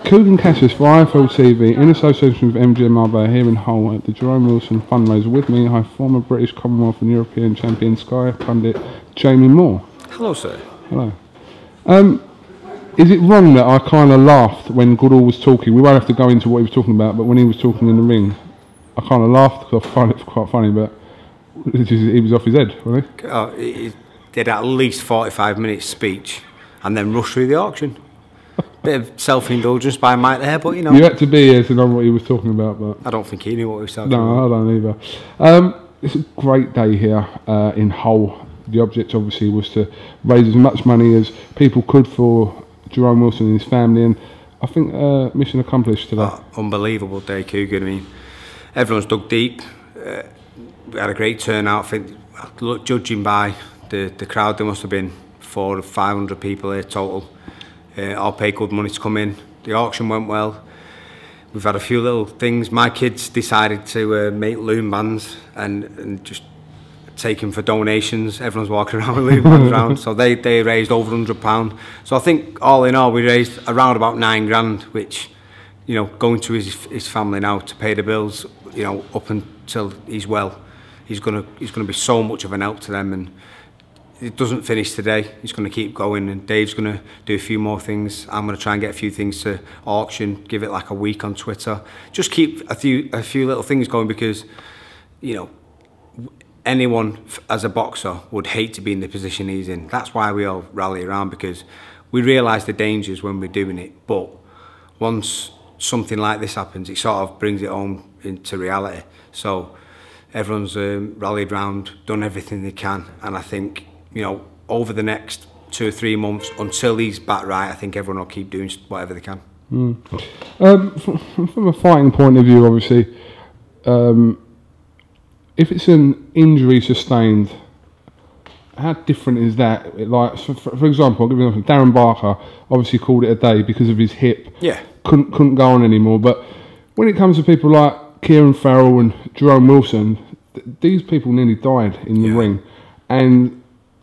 Coogan Cassius for IFL TV in association with MGM Marbella here in Hull at the Jerome Wilson fundraiser. With me, I have former British Commonwealth and European champion Sky pundit Jamie Moore. Hello, sir. Hello. Is it wrong that I kind of laughed when Goodall was talking? We won't have to go into what he was talking about, but when he was talking in the ring, I kind of laughed because I find it quite funny, but he was off his head, wasn't he? Oh, he did at least 45-minute speech and then rushed through the auction. Bit of self-indulgence by Mike there, but you know. You had to be here to know what he was talking about, but I don't think he knew what he was talking about. No, I don't either. It's a great day here in Hull. The object obviously was to raise as much money as people could for Jerome Wilson and his family, and I think mission accomplished today. Oh, unbelievable day, Coogan. I mean, everyone's dug deep. We had a great turnout. I think, judging by the crowd, there must have been 400 or 500 people here total. All paid good money to come in. The auction went well. We've had a few little things. My kids decided to make loom bands and just take them for donations. Everyone's walking around with loom bands around. So they raised over £100. So I think all in all we raised around about £9 grand, which, you know, going to his family now to pay the bills, you know, up until he's well, he's gonna be so much of an help to them. And it doesn't finish today. He's going to keep going, and Dave's going to do a few more things. I'm going to try and get a few things to auction, give it like a week on Twitter. Just keep a few little things going, because, you know, anyone as a boxer would hate to be in the position he's in. That's why we all rally around, because we realise the dangers when we're doing it. But once something like this happens, it sort of brings it home into reality. So everyone's rallied round, done everything they can, and I think, you know, over the next 2 or 3 months, until he's back right, I think everyone will keep doing whatever they can. From a fighting point of view, obviously, if it's an injury sustained, how different is that? Like, for example, I'll give you an example. Darren Barker obviously called it a day because of his hip. Yeah. Couldn't go on anymore. But when it comes to people like Kieran Farrell and Jerome Wilson, these people nearly died in the ring, and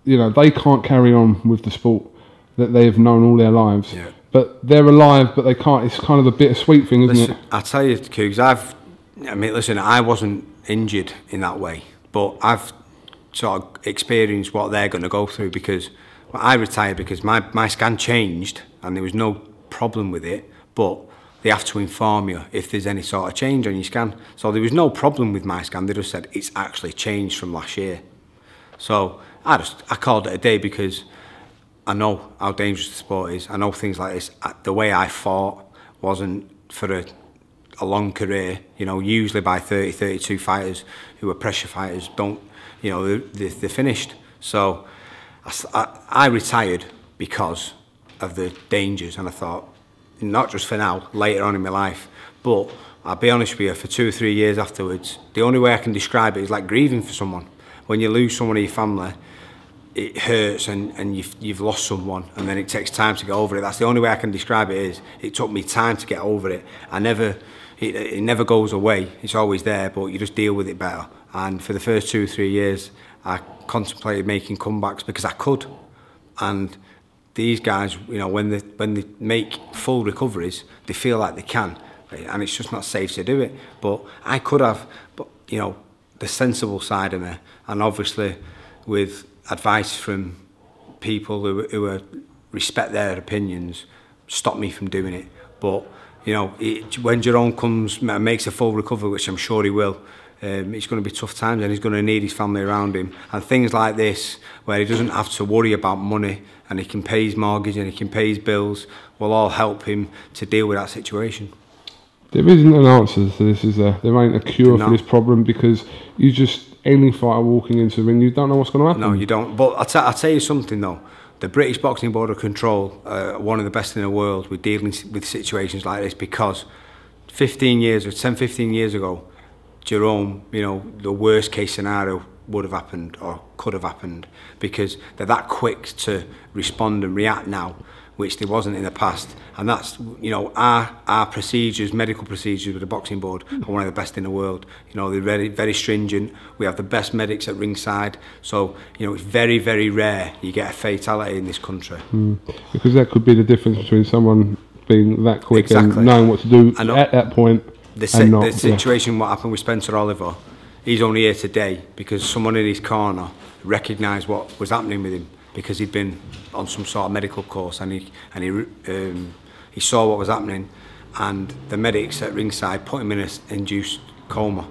you know, they can't carry on with the sport that they have known all their lives. Yeah. But they're alive, but they can't. It's kind of a bittersweet thing, isn't it? I tell you, Cougs, listen, I wasn't injured in that way, but I've sort of experienced what they're going to go through, because I retired because my scan changed and there was no problem with it, but they have to inform you if there's any sort of change on your scan. So there was no problem with my scan. They just said it's actually changed from last year. So I called it a day, because I know how dangerous the sport is. I know things like this. The way I fought wasn't for a long career. You know, usually by 30, 32 fighters who are pressure fighters don't, you know, they're finished. So I retired because of the dangers, and I thought, not just for now, later on in my life, but I'll be honest with you, for 2 or 3 years afterwards, the only way I can describe it is like grieving for someone. When you lose someone in your family, it hurts, and you've lost someone, and then it takes time to get over it. That's the only way I can describe it. Is it took me time to get over it. It never goes away. It's always there, but you just deal with it better. And for the first 2 or 3 years, I contemplated making comebacks because I could. And these guys, you know, when they make full recoveries, they feel like they can, and it's just not safe to do it. But I could have, but you know, the sensible side of me, and obviously with advice from people who respect their opinions, stop me from doing it. But you know, when Jerome comes and makes a full recovery, which I'm sure he will, it's going to be tough times, and he's going to need his family around him. And things like this, where he doesn't have to worry about money, and he can pay his mortgage and he can pay his bills, will all help him to deal with that situation. There isn't an answer to this, is there? There ain't a cure for this problem, because you just, any fighter walking into the ring, you don't know what's going to happen. No, you don't. But I'll tell you something though. The British Boxing Board of Control are one of the best in the world with dealing with situations like this, because 10, 15 years ago, Jerome, you know, the worst case scenario would have happened or could have happened, because they're that quick to respond and react now, which there wasn't in the past. And that's, you know, our procedures, medical procedures with the boxing board are one of the best in the world. You know, they're very, very stringent. We have the best medics at ringside. So, you know, it's very, very rare you get a fatality in this country. Because that could be the difference between someone being that quick Exactly. and knowing what to do at that point. The situation, what happened with Spencer Oliver, he's only here today because someone in his corner recognised what was happening with him, because he'd been on some sort of medical course, and he saw what was happening, and the medics at ringside put him in an induced coma.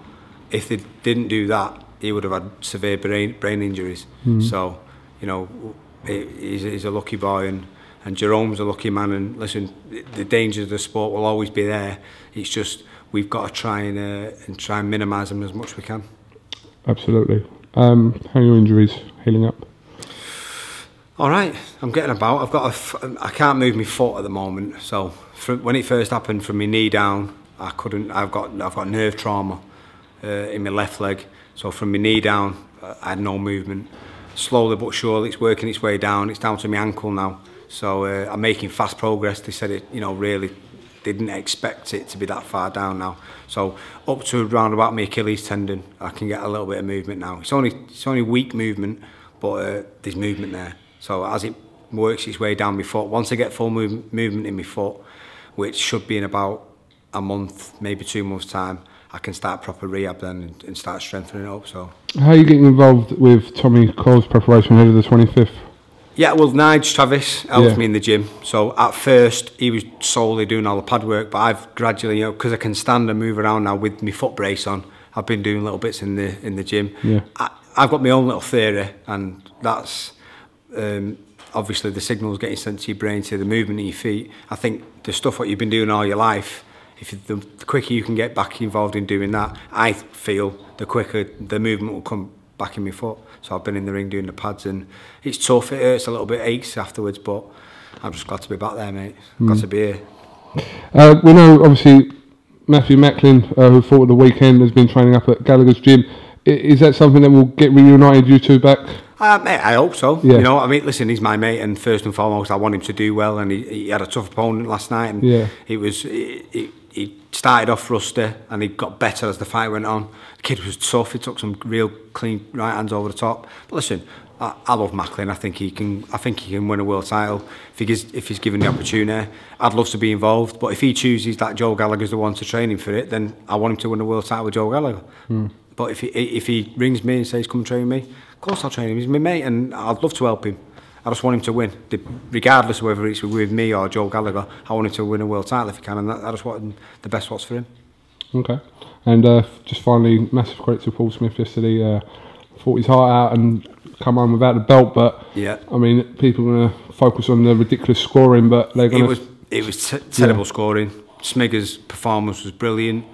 If they didn't do that, he would have had severe brain injuries. So, you know, he's a lucky boy, and Jerome's a lucky man. And listen, the dangers of the sport will always be there. It's just we've got to try and minimise them as much as we can. Absolutely. How are your injuries healing up? All right, I'm getting about. I can't move my foot at the moment. So when it first happened, from my knee down, I couldn't. I've got nerve trauma in my left leg. So from my knee down, I had no movement. Slowly but surely, it's working its way down. It's down to my ankle now. So I'm making fast progress. They said it, you know, really didn't expect it to be that far down now. So up to around about my Achilles tendon, I can get a little bit of movement now. It's only weak movement, but there's movement there. So as it works its way down my foot, once I get full movement in my foot, which should be in about a month, maybe 2 months' time, I can start proper rehab then and start strengthening it up. So, how are you getting involved with Tommy Coyle's preparation ahead of the 25th? Yeah, well, Nige Travis helps me in the gym. So at first, he was solely doing all the pad work, but I've gradually, you know, because I can stand and move around now with my foot brace on, I've been doing little bits in the gym. Yeah. I've got my own little theory, and that's obviously the signals getting sent to your brain to the movement of your feet. I think the stuff what you've been doing all your life, the quicker you can get back involved in doing that, I feel the quicker the movement will come back in my foot. So I've been in the ring doing the pads, and it's tough, it hurts a little bit, aches afterwards, but I'm just glad to be back there, mate. Glad to be here. We know, obviously, Matthew Macklin, who fought at the weekend, has been training up at Gallagher's gym. Is that something that will get reunited, you two back? Mate, I hope so. Yeah. You know, I mean, listen, he's my mate, and first and foremost, I want him to do well, and he had a tough opponent last night, and he started off rusty, and he got better as the fight went on. The kid was tough. He took some real clean right hands over the top. But listen, I love Macklin. I think he can win a world title if he's given the opportunity. I'd love to be involved, but if he chooses that Joe Gallagher's the one to train him for it, then I want him to win a world title with Joe Gallagher. But if he rings me and says, come train me, of course I'll train him. He's my mate, and I'd love to help him. I just want him to win, regardless of whether it's with me or Joe Gallagher. I want him to win a world title if he can, and I just want the best what's for him. Okay. And just finally, massive credit to Paul Smith yesterday. Fought his heart out and come home without the belt, but yeah, I mean, people are going to focus on the ridiculous scoring, but they're going to... It was terrible scoring. Smigger's performance was brilliant.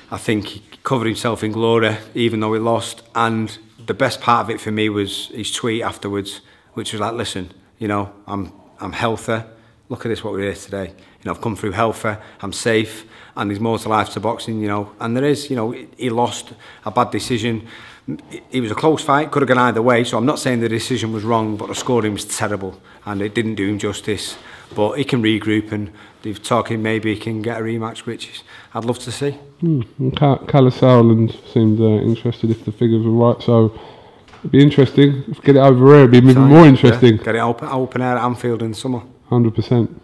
I think he covered himself in glory, even though he lost. And the best part of it for me was his tweet afterwards, which was like, listen, you know, I'm healthy. Look at this, what we're here today. You know, I've come through healthy, I'm safe, and there's more to life to boxing, you know. And there is, you know, he lost a bad decision. It was a close fight, could have gone either way, so I'm not saying the decision was wrong, but the scoring was terrible, and it didn't do him justice. But he can regroup, and they're talking maybe he can get a rematch, which I'd love to see. Callum Sowland seemed interested if the figures were right, so it'd be interesting. If we get it over here, it'd be even more interesting. Yeah. Get it open air at Anfield in the summer. 100%.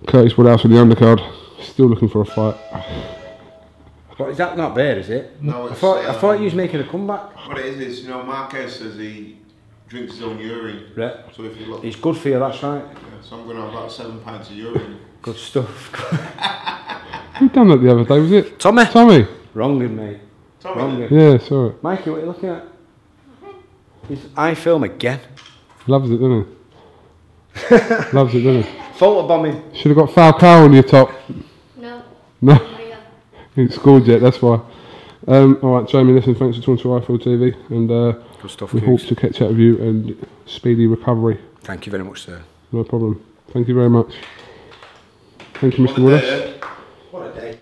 Curtis Woodhouse on the undercard, still looking for a fight. But is that not bad, is it? No, I thought you was making a comeback. What it is, you know, Marquez says he drinks his own urine. Right. So if you look, it's good for you, that's right. Yeah, so I'm going to have about 7 pints of urine. Good stuff. Who done that the other day, was it? Tommy. Tommy. Wronging, mate. Tommy. Wronging. Yeah, saw it. Mikey, what are you looking at? I film again. Loves it, doesn't he? Loves it, doesn't he? Photobombing. Should have got Falcao on your top. No. No. He ain't scored yet, that's why. Alright, Jamie, listen, thanks for talking to iField TV, and good stuff, we hope to catch up with you and speedy recovery. Thank you very much, sir. No problem. Thank you very much. Thank you, Mr. Willis. What a day.